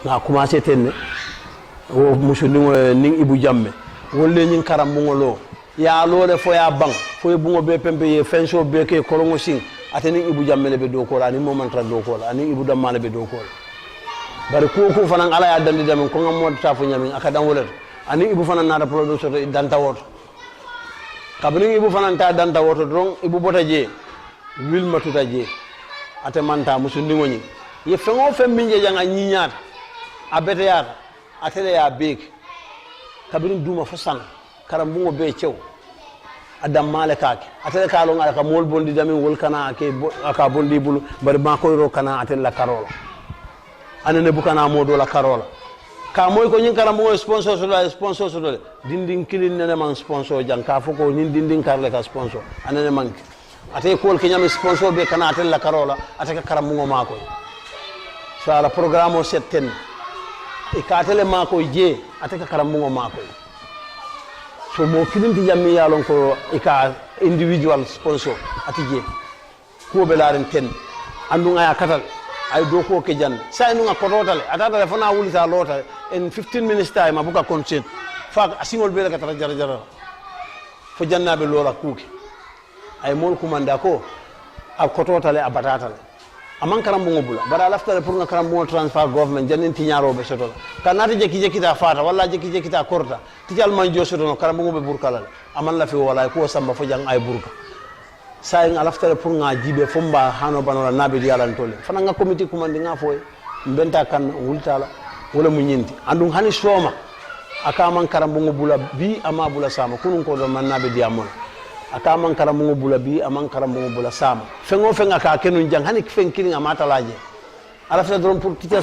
nga commencé tenne wo musu ning ibu jamme wolle nyin karam bungo lo ya lole fo ya bang fo bungo be pembe ye fenso be ke kolongo sing ateni ibu jamme le be do ko la ni mo mantra do ko la ani ibu damma le be do ko bari ko fanan ala ya dandi dem ko ngam mod tafu nyamin aka dan wolet ani ibu fanan na da production danta woto kabri ibu fanan ta danta woto don ibu bota je wil matuta je ate manta musu ndingoni ye fengo femminje janga nyinyata abete yata atele ya bek kabirin duma fosan karam bungo be cew adam male kake atele ka lo ngala ka mol bondi dami wol kana ke aka bondi bulu bari ma koy ro kana atele la karola anene bukana modo la karola ka moy ko nyin karam bungo sponsor so la dindin kilin nene man sponsor jang ka foko nyin dindin karle ka sponsor anene man ate ko ke nyam sponsor be kana atele la karola ateka karam bungo mako so ala programme o setten e katele mako je ateka karamungo mako so mo kilinti jammi yalon ko e ka individual sponsor ati je ko be laren ten andu ngaya katal ay do ko ke jan say nu nga ko totale atata fana wulita lota in 15 minutes time abuka concert fa asingol be ka tara jara fo jannabe lola kuke ay mol kumanda ko ak ko totale abatatale aman karambungo bula bara laftale pour nga karambungo transfer government janin tiñaro be sotola kanati jeki ta fata walla jeki ta korta tijal man jo sotono karambungo be burkala aman la fi wala ko samba fo jang ay burka say nga laftale pour nga jibe fomba hano banola nabe dialan tole fana nga committee kumandi nga foy mbenta kan wultala wala mu nyinti andum hani soma aka man karambungo bula bi ama bula sama kunun ko do man nabe diamon aka man karamungo bula bi aman karamungo bula sama fengo fenga ka kenu jang hani fen killing amata laje ala fa dron pour teacher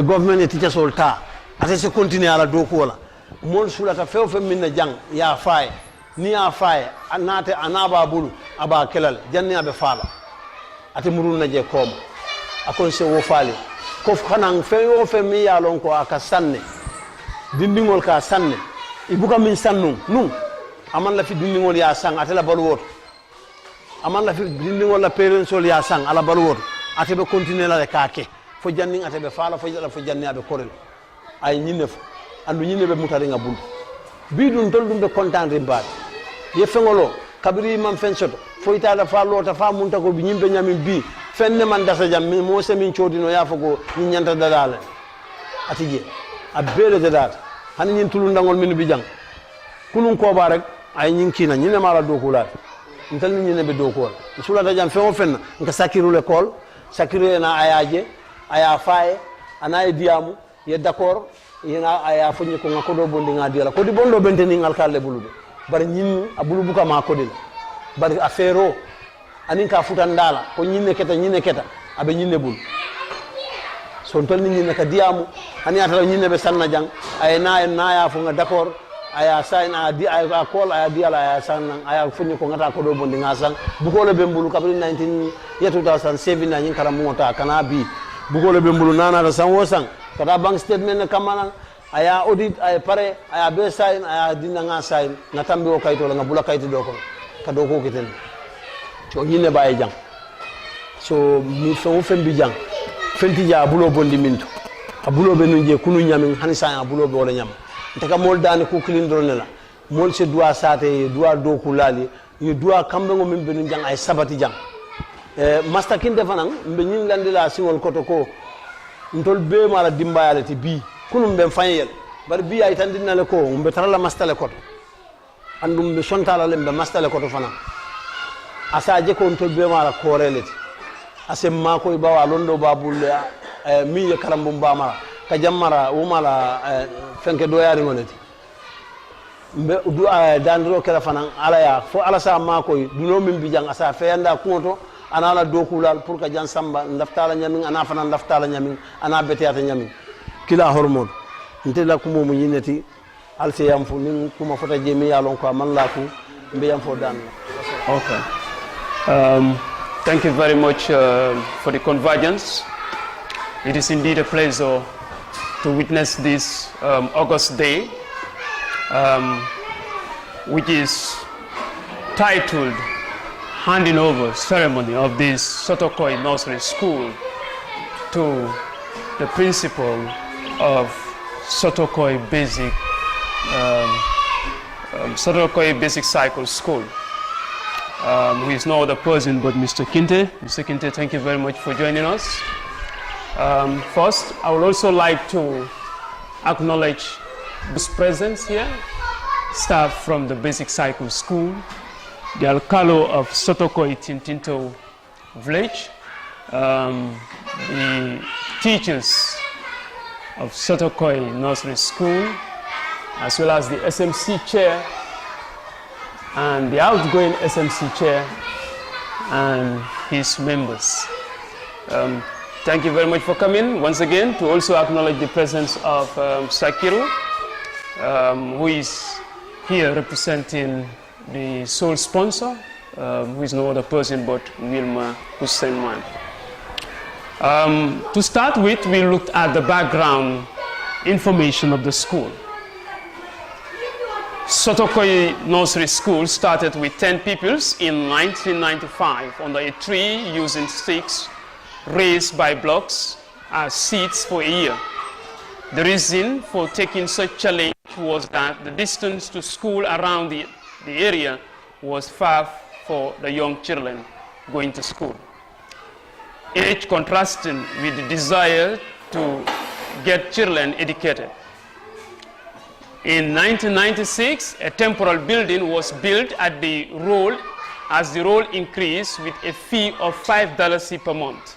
government et teacher ta ate se continuer ala do ko la mon sulata few fem minna jang ya faay ni ya faay anate anaba bulu aba kelal janni abe faala ate murul na je kom akon se wo faali ko xanan feyo fem mi ya lon ko aka sanne dindingol ka sanne ibuka min sannum num aman la fi dindingol ya sang atela balwoto aman la fi dindingol la parensol ya sang ala balwoto atebe continuer la kake fo janning atebe faala fo janni abe korel ay nyine fo andu nyine be mutari nga bul bi dun tol dum be content rimbaat ye fengolo kabiri man fen soto fo ita da fa lota fa munta ko bi nyimbe nyamin bi fenne man dasa jam mi mo se min chodino ya fago ni nyanta dadale atije abele dadata hani nyin tulu ndangol min bi jang kunun ko ba rek ay nyinkina nyine mala do ko la ntal ni nyine be do ko la sula da jam fengo fenna nka sakiru l'école sakiru na ayaje aya faaye ana diamu ye d'accord yena aya fonyi ko ngako do bondi ngadi la ko di bondo benteni ngal kalle bulude bar nyin abulu buka ma ko dil bar affaire anin ka futandala ko nyine keta abe nyine bul so tol ni nyine ka diamu ani atala nyine be sanna jang ay na ya fo nga d'accord aya sign aya call aya diala aya sanna aya fonyi ko ngata ko do bondi ngasang bu ko le bembulu kabri 19 ya 2007 na nyin karamu ta kana bi bu ko le bembulu nana da san wo sang kada bank statement na kamana aya audit aya pare aya be sign aya dinna nga sign na tambi o kayto la nga bula kayti do ko ka do ko kiten so nyine baye jang so mi so fembi jang fenti ja bulo bondi minto abulo be no je kunu nyamin hani sa abulo be wala nyam taka mol dani ko kilindro ne la mol se doa sate doa do ko lali ye doa kambe ngo min be no jang ay sabati jang master kin defanan be nyin landi la singol koto ko ntol be mala dimbayale ti bi kunum be fanyel bar bi ay tan dinale ko umbe tarala mastale koto andum be sontala lembe mastale koto fana asaje ko ntol be mala koreleti asem ma koy bawa londo babulle mi ye karambum bamara ka jammara wumala fenke do yari ngoleti mbe du dandro kala fana ala ya fo ala sa ma koy duno min bi jang asa feyanda kunto anala dokulal pour ka jan samba laftala nyamin ana fana laftala nyamin ana betiyata nyamin kila hormone ntela ko momu yineti alse yam fu nin kuma fota jemi yalon ko man la ku mbe yam fo dan. Okay. Thank you very much for the convergence. It is indeed a pleasure to witness this August Day, which is titled handing over ceremony of this Sotokoi Nursery School to the principal of Sotokoi Basic Cycle School, who is no other person but Mr. Kinte. Mr. Kinte, thank you very much for joining us. First, I would also like to acknowledge this presence here, staff from the Basic Cycle School, the Alcalo of Sotokoi Tintinto Village, the teachers of Sotokoi Nursery School, as well as the SMC chair and the outgoing SMC chair and his members. Thank you very much for coming once again, to also acknowledge the presence of Sakiru, who is here representing the sole sponsor, who is no other person but Wilma Hussein. To start with, we looked at the background information of the school. Sotokoi Nursery School started with 10 pupils in 1995 under a tree using sticks raised by blocks as seats for a year. The reason for taking such challenge was that the distance to school around the area was far for the young children going to school, age contrasting with the desire to get children educated. In 1996, a temporary building was built at the role as the role increased with a fee of $5 per month.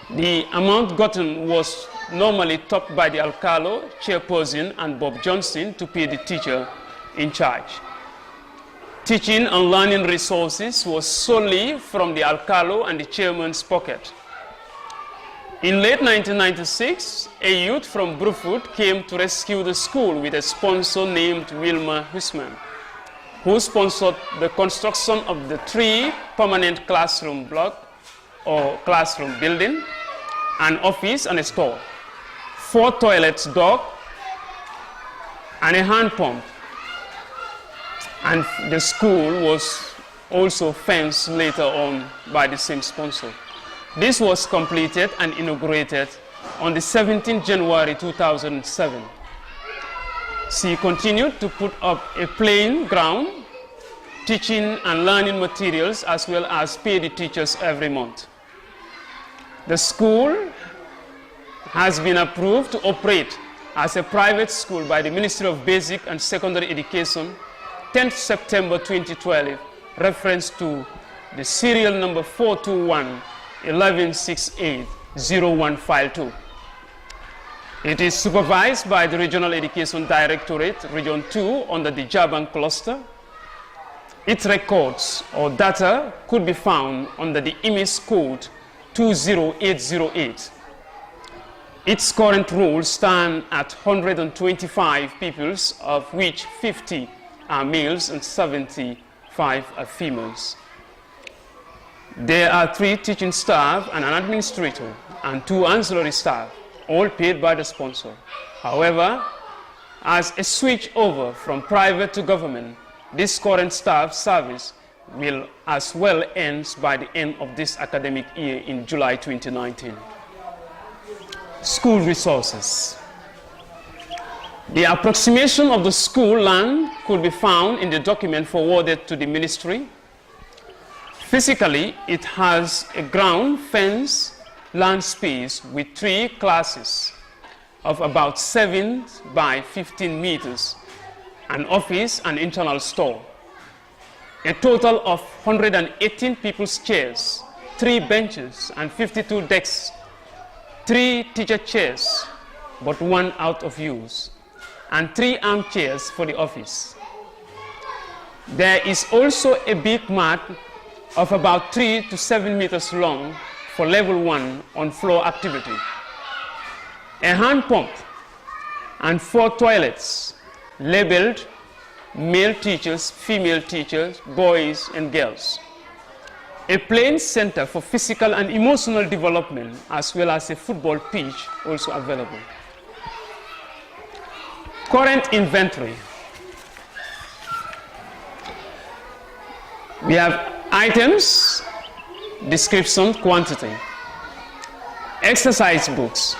The amount gotten was normally topped by the Alcalo, chairperson, and Bob Johnson to pay the teacher in charge. Teaching and learning resources was solely from the Alcalo and the chairman's pocket. In late 1996, a youth from Brufut came to rescue the school with a sponsor named Wilma Husman, who sponsored the construction of the 3 permanent classroom block or classroom building, an office and a store, 4 toilets dog, and a hand pump. And the school was also fenced later on by the same sponsor. This was completed and inaugurated on the 17th January 2007. She continued to put up a playing ground, teaching and learning materials, as well as pay the teachers every month. The school has been approved to operate as a private school by the Ministry of Basic and Secondary Education, 10th September 2012, reference to the serial number 421-1168-0152. It is supervised by the Regional Education Directorate, Region 2, under the Jaban cluster. Its records or data could be found under the IMIS code 20808. Its current rules stand at 125 pupils, of which 50 are males and 75 are females. There are 3 teaching staff and an administrator and 2 ancillary staff, all paid by the sponsor. However, as a switch over from private to government, this current staff service will as well end by the end of this academic year in July 2019. School resources. The approximation of the school land could be found in the document forwarded to the ministry. Physically, it has a ground fence land space with 3 classes of about 7 by 15 meters, an office and internal store. A total of 118 people's chairs, 3 benches and 52 desks, 3 teacher chairs, but 1 out of use, and 3 armchairs for the office. There is also a big mat of about 3 to 7 meters long for level 1 on floor activity, a hand pump, and 4 toilets labeled male teachers, female teachers, boys and girls. A playing center for physical and emotional development, as well as a football pitch also available. Current inventory. We have items, description, quantity, exercise books,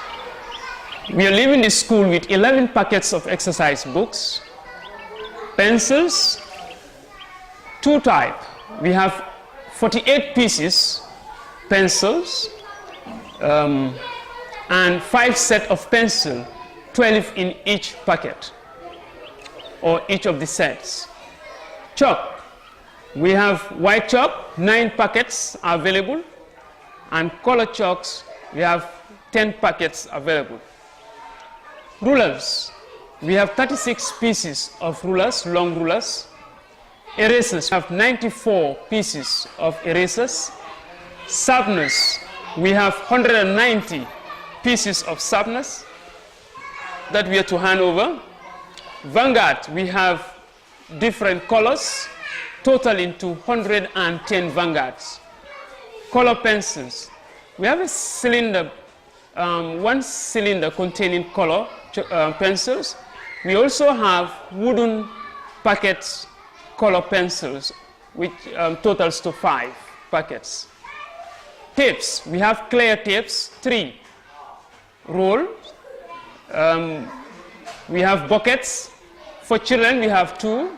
We are leaving the school with 11 packets of exercise books, pencils, two type. We have 48 pieces, pencils, and 5 set of pencil, 12 in each packet, or each of the sets. Chalk, we have white chalk, 9 packets are available, and color chalks, we have 10 packets available. Rulers, we have 36 pieces of rulers, long rulers. Erasers, we have 94 pieces of erasers. Sharpeners, we have 190 pieces of sharpeners that we are to hand over. Vanguard, we have different colors, totaling to 110 vanguards. Color pencils, we have a cylinder, one cylinder containing color pencils. We also have wooden packets color pencils, which totals to 5 packets. Tapes, we have clear tapes, 3 roll. We have buckets. For children, we have 2,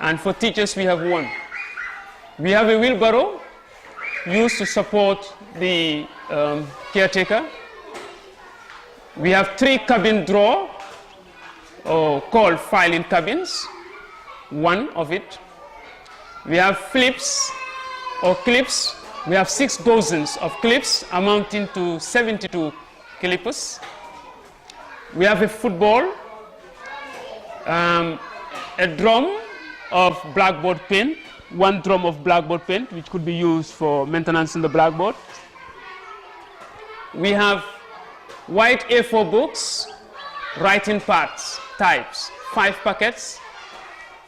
and for teachers, we have 1. We have a wheelbarrow used to support the caretaker. We have 3 cabin drawer, called filing cabins, 1 of it. We have flips or clips. We have 6 dozens of clips amounting to 72 clippers. We have a football, a drum of blackboard paint, 1 drum of blackboard paint, which could be used for maintenance in the blackboard. We have white A4 books, writing pads, types, 5 packets.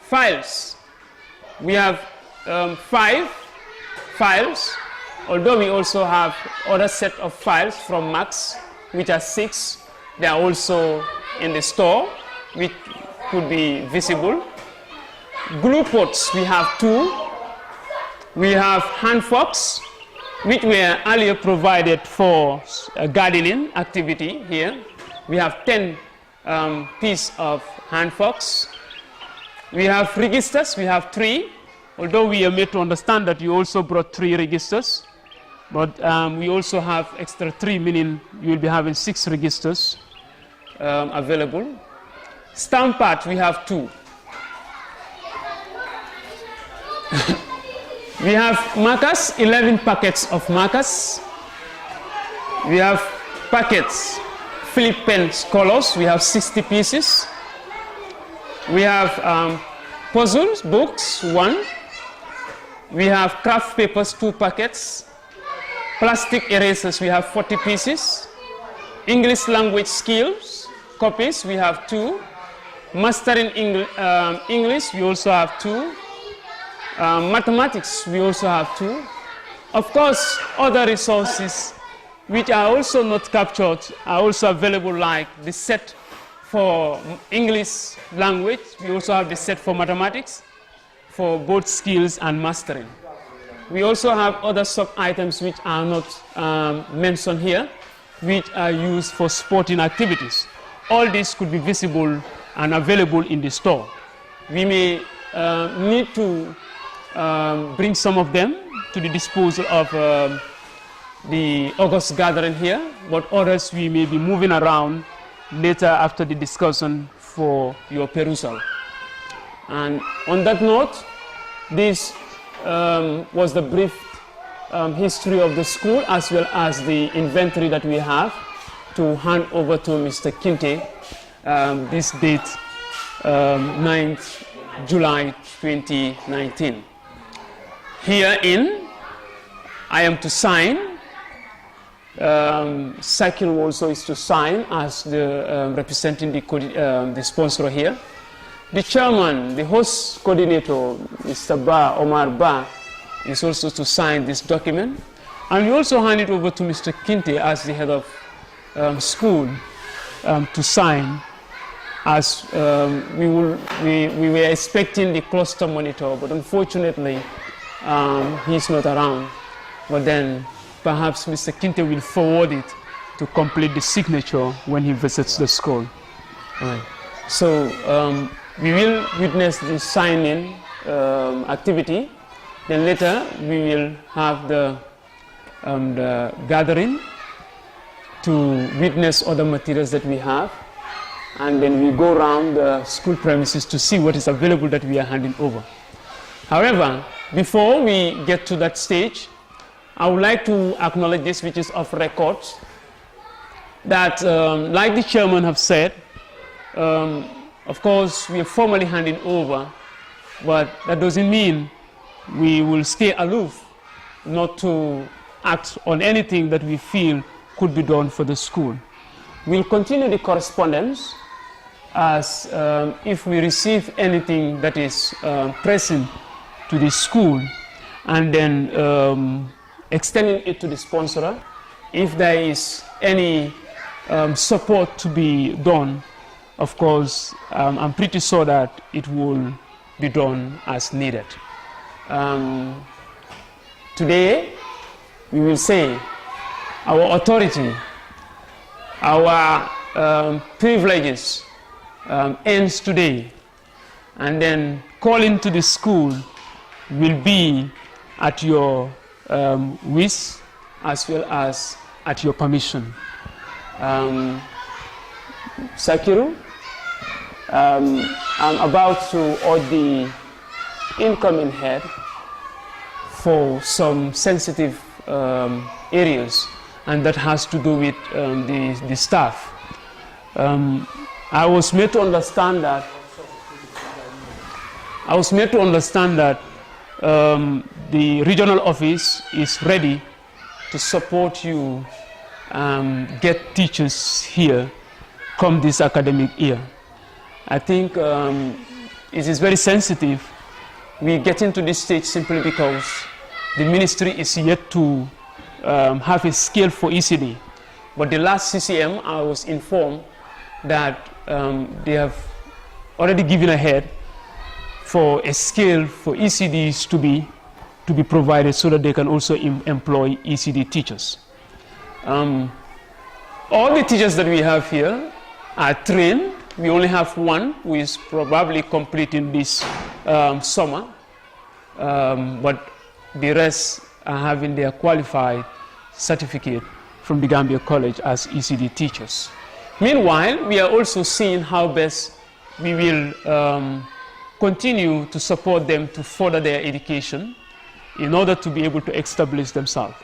Files, we have 5 files, although we also have other set of files from Max, which are 6. They are also in the store, which could be visible. Glue pots, we have 2. We have hand forks, which were earlier provided for gardening activity here. We have 10 pieces of hand forks. We have registers, we have 3, although we are made to understand that you also brought 3 registers, but we also have extra 3, meaning you will be having 6 registers available. Stamp pad, we have 2. We have markers, 11 packets of markers. We have packets, flip pens colors, we have 60 pieces. We have puzzles, books, 1. We have craft papers, 2 packets. Plastic erasers, we have 40 pieces. English language skills, copies, we have 2. Mastering English, we also have 2. Mathematics, we also have 2. Of course, other resources which are also not captured are also available, like the set for English language. We also have the set for mathematics, for both skills and mastering. We also have other sub-items which are not mentioned here, which are used for sporting activities. All this could be visible and available in the store. We may need to bring some of them to the disposal of the August gathering here, but others we may be moving around later after the discussion for your perusal. And on that note, this was the brief history of the school, as well as the inventory that we have to hand over to Mr. Kinte this date, 9th July 2019. Herein, I am to sign. Sakil also is to sign as the representing the sponsor here. The chairman, the host coordinator, Mr. Omar Ba, is also to sign this document. And we also hand it over to Mr. Kinte as the head of school to sign, as we were expecting the cluster monitor, but unfortunately he's not around. But then perhaps Mr. Kinte will forward it to complete the signature when he visits the school. All right. So we will witness the sign-in activity. Then later we will have the gathering to witness other materials that we have. And then we go around the school premises to see what is available that we are handing over. However, before we get to that stage, I would like to acknowledge this, which is off record, that like the chairman have said, of course, we are formally handing over, but that doesn't mean we will stay aloof, not to act on anything that we feel could be done for the school. We'll continue the correspondence as if we receive anything that is pressing to the school, and then extending it to the sponsor. If there is any support to be done, of course, I'm pretty sure that it will be done as needed. Today, we will say our authority, our privileges ends today, and then calling to the school will be at your wish as well as at your permission. Sakiru, I'm about to order the incoming head for some sensitive areas, and that has to do with the staff. I was made to understand that the regional office is ready to support you get teachers here come this academic year. I think it is very sensitive. We get into this stage simply because the ministry is yet to have a scale for ECD. But the last CCM, I was informed that they have already given ahead for a scale for ECDs to be provided so that they can also employ ECD teachers. All the teachers that we have here are trained. We only have one who is probably completing this summer, but the rest are having their qualified certificate from the Gambia College as ECD teachers. Meanwhile, we are also seeing how best we will continue to support them to further their education in order to be able to establish themselves,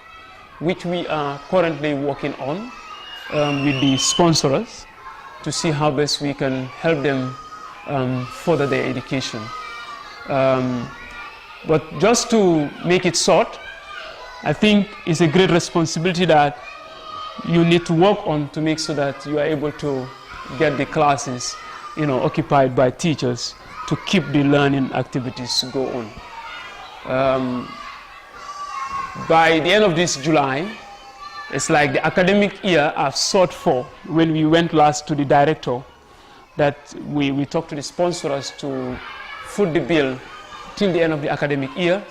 which we are currently working on with the sponsors to see how best we can help them further their education. But just to make it short, I think it's a great responsibility that you need to work on to make sure that you are able to get the classes, occupied by teachers to keep the learning activities to go on. By the end of this July, it's like the academic year I've sought for. When we went last to the director, that we talked to the sponsors to foot the bill till the end of the academic year.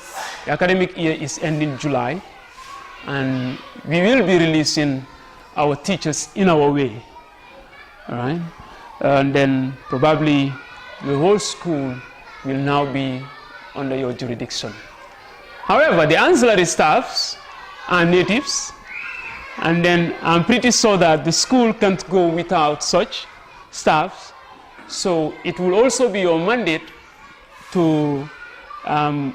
The academic year is ending July, and we will be releasing our teachers in our way. All right? And then probably the whole school will now be under your jurisdiction. However, the ancillary staffs are natives, and then I'm pretty sure that the school can't go without such staffs. So it will also be your mandate to,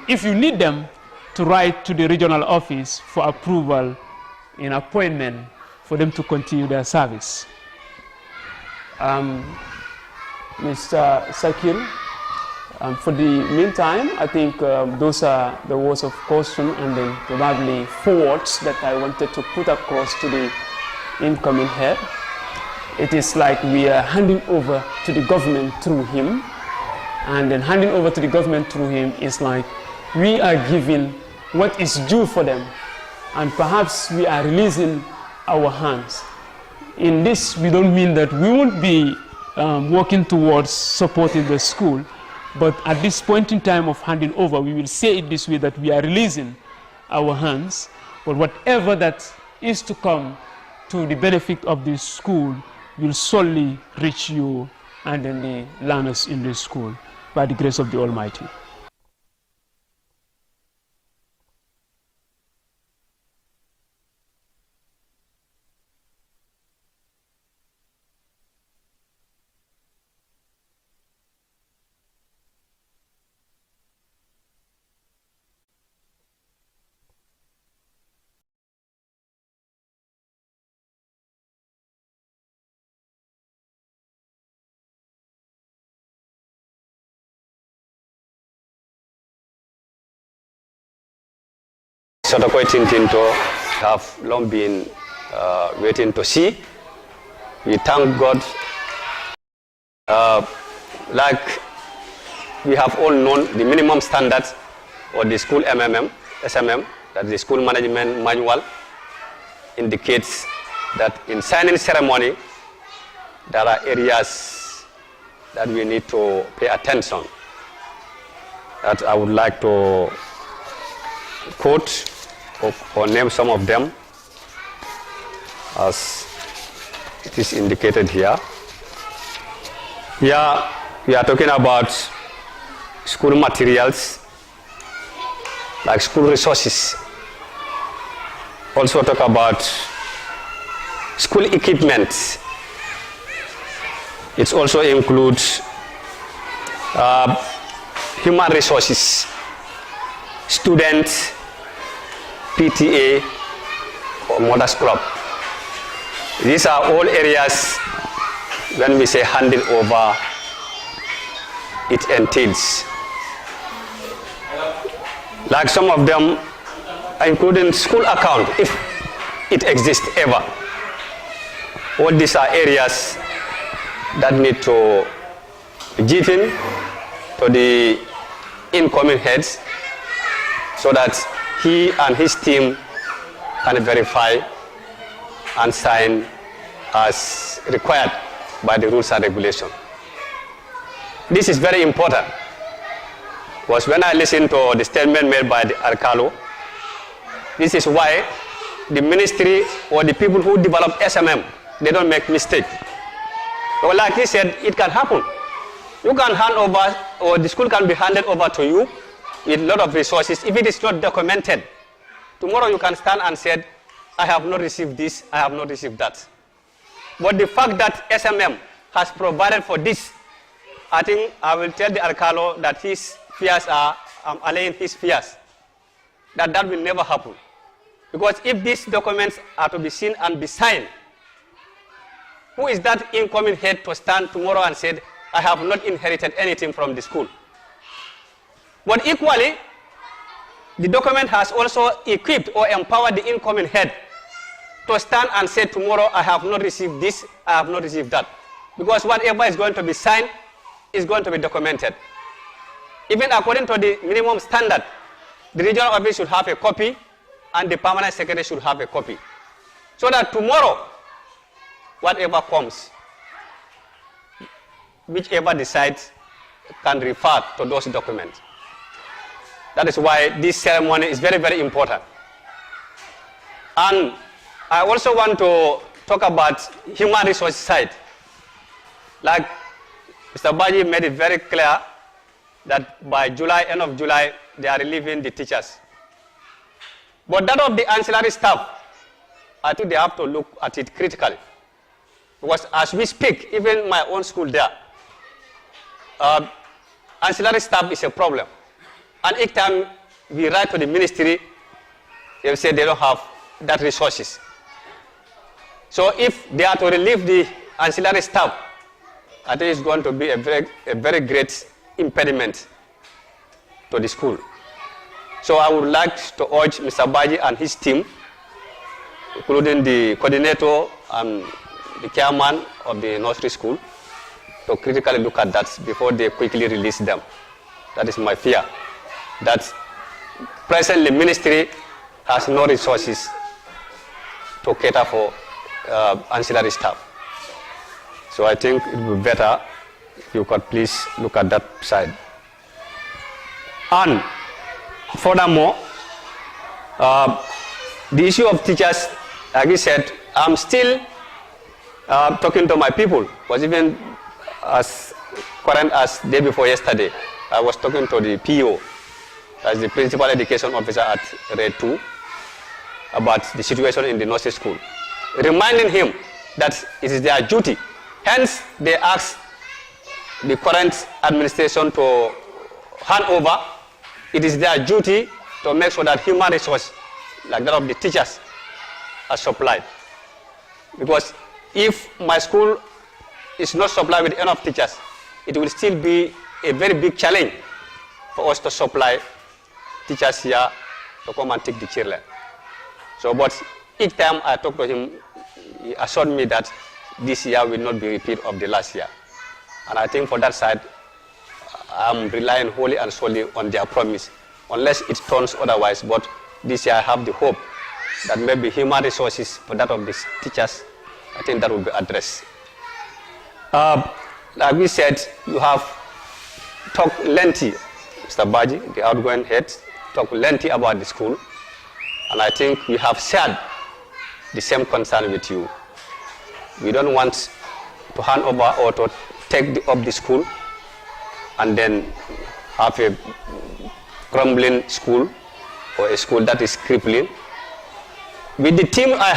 if you need them, to write to the regional office for approval in appointment for them to continue their service. Mr. Sakir, for the meantime, I think those are the words of caution and then probably forwards that I wanted to put across to the incoming head. It is like we are handing over to the government through him, and then handing over to the government through him is like we are giving what is due for them, and perhaps we are releasing our hands. In this, we don't mean that we won't be working towards supporting the school, but at this point in time of handing over, we will say it this way, that we are releasing our hands, but whatever that is to come to the benefit of this school will solely reach you and then the learners in this school by the grace of the Almighty. Sotokoi Tintinto have long been waiting to see. We thank God. Like we have all known, the minimum standards or the school SMM, that is the school management manual, indicates that in signing ceremony, there are areas that we need to pay attention. That I would like to quote or name some of them as it is indicated here. Here we are talking about school materials, like school resources. Also talk about school equipment. It also includes human resources, students, PTA, or Mothers Club. These are all areas when we say handing over, it entails. Like some of them, including school account, if it exists ever. All these are areas that need to be given to the incoming heads so that he and his team can verify and sign as required by the rules and regulations. This is very important because when I listen to the statement made by the Arcalo, this is why the ministry or the people who develop SMM, they don't make mistake. But like he said, it can happen. You can hand over, or the school can be handed over to you with a lot of resources. If it is not documented, tomorrow you can stand and say, I have not received this, I have not received that. But the fact that SMM has provided for this, I think I will tell the Arcalo that his fears are allaying his fears, that will never happen. Because if these documents are to be seen and be signed, who is that incoming head to stand tomorrow and say, I have not inherited anything from the school? But equally, the document has also equipped or empowered the incoming head to stand and say tomorrow, I have not received this, I have not received that. Because whatever is going to be signed is going to be documented. Even according to the minimum standard, the regional office should have a copy and the permanent secretary should have a copy. So that tomorrow, whatever comes, whichever decides can refer to those documents. That is why this ceremony is very, very important. And I also want to talk about human resource side. Like Mr. Baji made it very clear that by July, end of July, they are relieving the teachers. But that of the ancillary staff, I think they have to look at it critically. Because as we speak, even my own school there, ancillary staff is a problem. And each time we write to the ministry, they say they don't have that resources. So if they are to relieve the ancillary staff, I think it's going to be a very great impediment to the school. So I would like to urge Mr. Baji and his team, including the coordinator and the chairman of the nursery school, to critically look at that before they quickly release them. That is my fear, that presently ministry has no resources to cater for ancillary staff. So I think it would be better if you could please look at that side. And furthermore, the issue of teachers, like we said, I'm still talking to my people. Was even as current as day before yesterday. I was talking to the PO, as the Principal Education Officer at Red 2, about the situation in the nursery school, reminding him that it is their duty. Hence, they asked the current administration to hand over. It is their duty to make sure that human resource, like that of the teachers, are supplied. Because if my school is not supplied with enough teachers, it will still be a very big challenge for us to supply teachers here to come and take the children. So, but each time I talk to him, he assured me that this year will not be a repeat of the last year. And I think for that side, I'm relying wholly and solely on their promise, unless it turns otherwise. But this year I have the hope that maybe human resources for that of these teachers, I think that will be addressed. Like we said, you have talked lengthy, Mr. Baji, the outgoing head, talked lengthy about the school. And I think we have shared the same concern with you. We don't want to hand over or to take up the school and then have a crumbling school or a school that is crippling. With the team I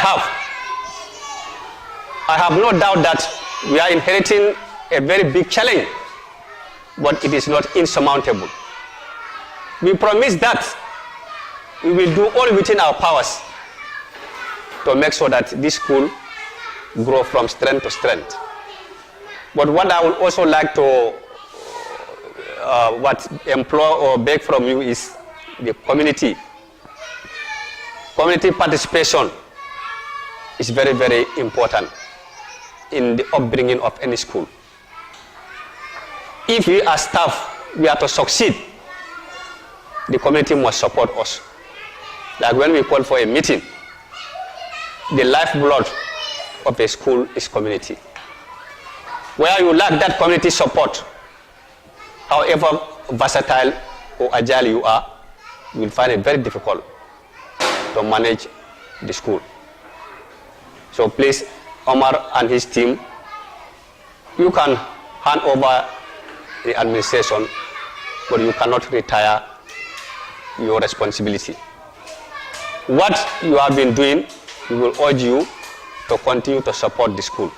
have no doubt that we are inheriting a very big challenge, but it is not insurmountable. We promise that we will do all within our powers to make sure that this school grow from strength to strength. But what I would also like to implore or beg from you is the community. Community participation is very, very important in the upbringing of any school. If we as staff, we are to succeed, the community must support us. Like when we call for a meeting, the lifeblood of a school is community. Where you lack that community support, however versatile or agile you are, you will find it very difficult to manage the school. So please, Omar and his team, you can hand over the administration, but you cannot retire your responsibility. What you have been doing, we will urge you to continue to support the school.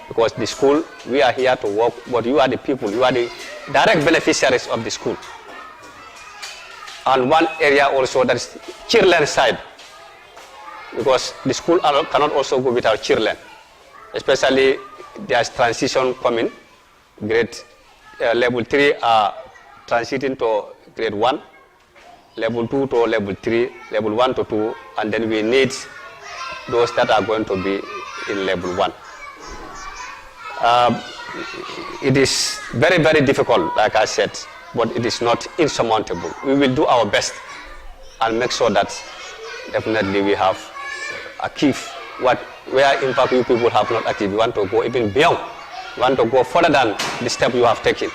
Because the school, we are here to work, but you are the people, you are the direct beneficiaries of the school. And one area also, that is children side, because the school cannot also go without children. Especially there's transition coming, grade level 3 are transiting to grade 1, level 2 to level 3, level 1 to 2, and then we need those that are going to be in level 1. It is very, very difficult, like I said, but it is not insurmountable. We will do our best and make sure that definitely we have achieved where in fact you people have not achieved. We want to go even beyond. We want to go further than the step you have taken.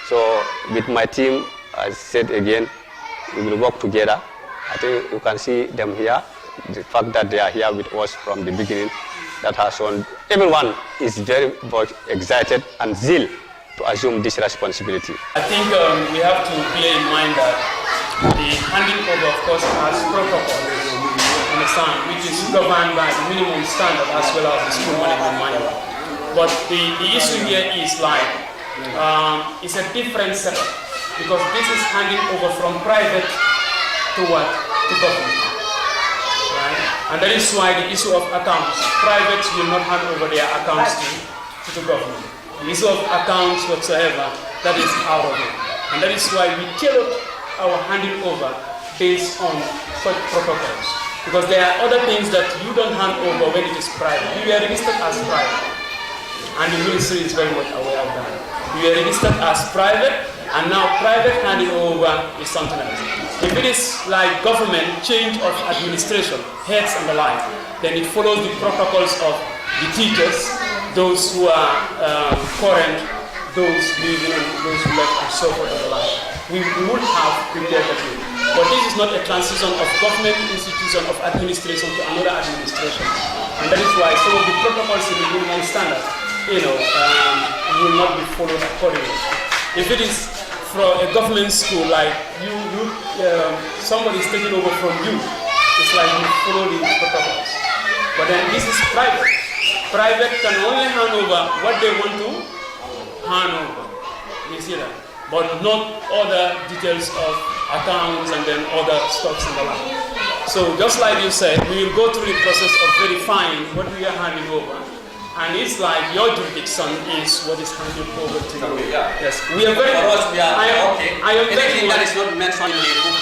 So with my team, I said again, we will work together. I think you can see them here. The fact that they are here with us from the beginning, that has shown everyone is very much excited and zeal to assume this responsibility. I think we have to bear in mind that the handing over, of course, has protocols, understand, which is governed by the minimum standard as well as the school management manual. But the issue here is like, it's a different setup, because this is handing over from private to what? To government. Right? And that is why the issue of accounts, private will not hand over their accounts to the government. The issue of accounts whatsoever, that is out of it. And that is why we tailor our handing over based on such protocols. Because there are other things that you don't hand over when it is private. You are registered as private. And the ministry is very much aware of that. You are registered as private, and now private handing over is something else. If it is like government, change of administration, heads and the like, then it follows the protocols of the teachers, those who are current, those leaving and those who left, and so forth and the like. We would have prepared that way. But this is not a transition of government institution of administration to another administration. And that is why some of the protocols in the minimum standard, will not be followed accordingly. If it is from a government school, like somebody is taking over from you, it's like you follow the protocols. But then this is private. Private can only hand over what they want to hand over. You see that? But not other details of accounts and then other stocks in the land. So just like you said, we will go through the process of verifying what we are handing over. And it's like your jurisdiction is what is handed over to you. Yeah. Yes. We are very I am very that is not mentioned in the book.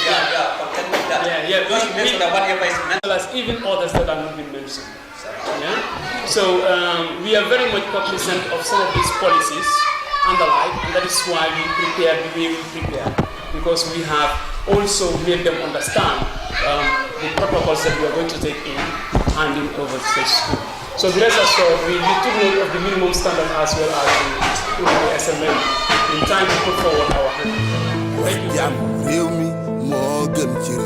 Content with that. Just mention that whatever is mentioned. As even others that are not being mentioned. Yeah? So we are very much cognizant of some of these policies and the like, and that is why we prepare the way we prepare, because we have also made them understand the protocols that we are going to take in handing over to the school. So rest assured, we took note of the minimum standard as well as the SMM in time to put forward our hand. Thank you.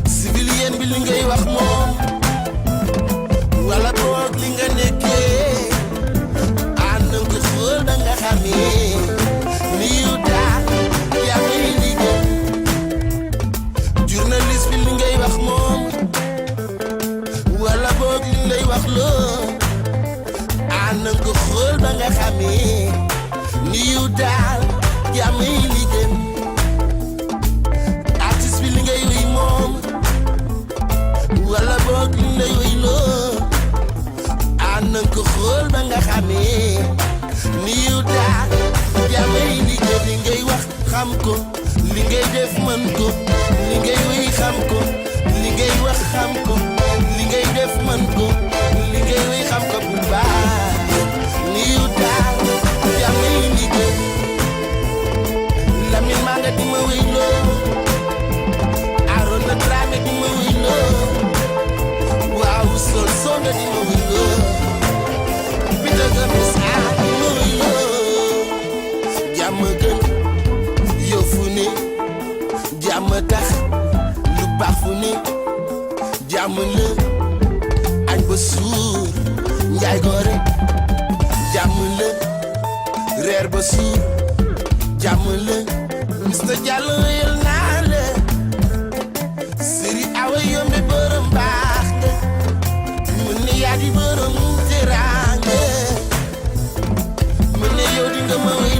Civilian bi li ngay wax moom wala boog li nga nekkee ànd nga xool da nga xamee ni yu daal yaa may liggéey journaliste bi li ngay wax moom wala boog li lay wax loo ànd nga xool da nga xamee ni yu daal yaa may liggéey artiste bi li ngay wéy moom wala boog li lay wéy loo ànd nga xool ba nga xamee ni yu daal yaa may liggéey li ngay wax xam ko li ngay def mën ko li ngay wéy xam ko li ngay wax xam ko li ngay def mën ko li ngay wéy xam ko bu baax ni yu daal yaa may liggéey Lamine maa nga di ma wéy loo Arona Dramé di ma wéy loo waaw sol soo nga di ma wéy loo Peter Gamis di ma wéy loo jàmm gën yow fu ne jàmm tax lu baax fu ne jàmm la añ ba suur njaay gore jàmm la reer ba suur jàmm la Mr. Diallo yel naa la Sëri Awa Yombe borom baax nga mu ne yaa di borom teraanga mu ne yow di nga ma wéy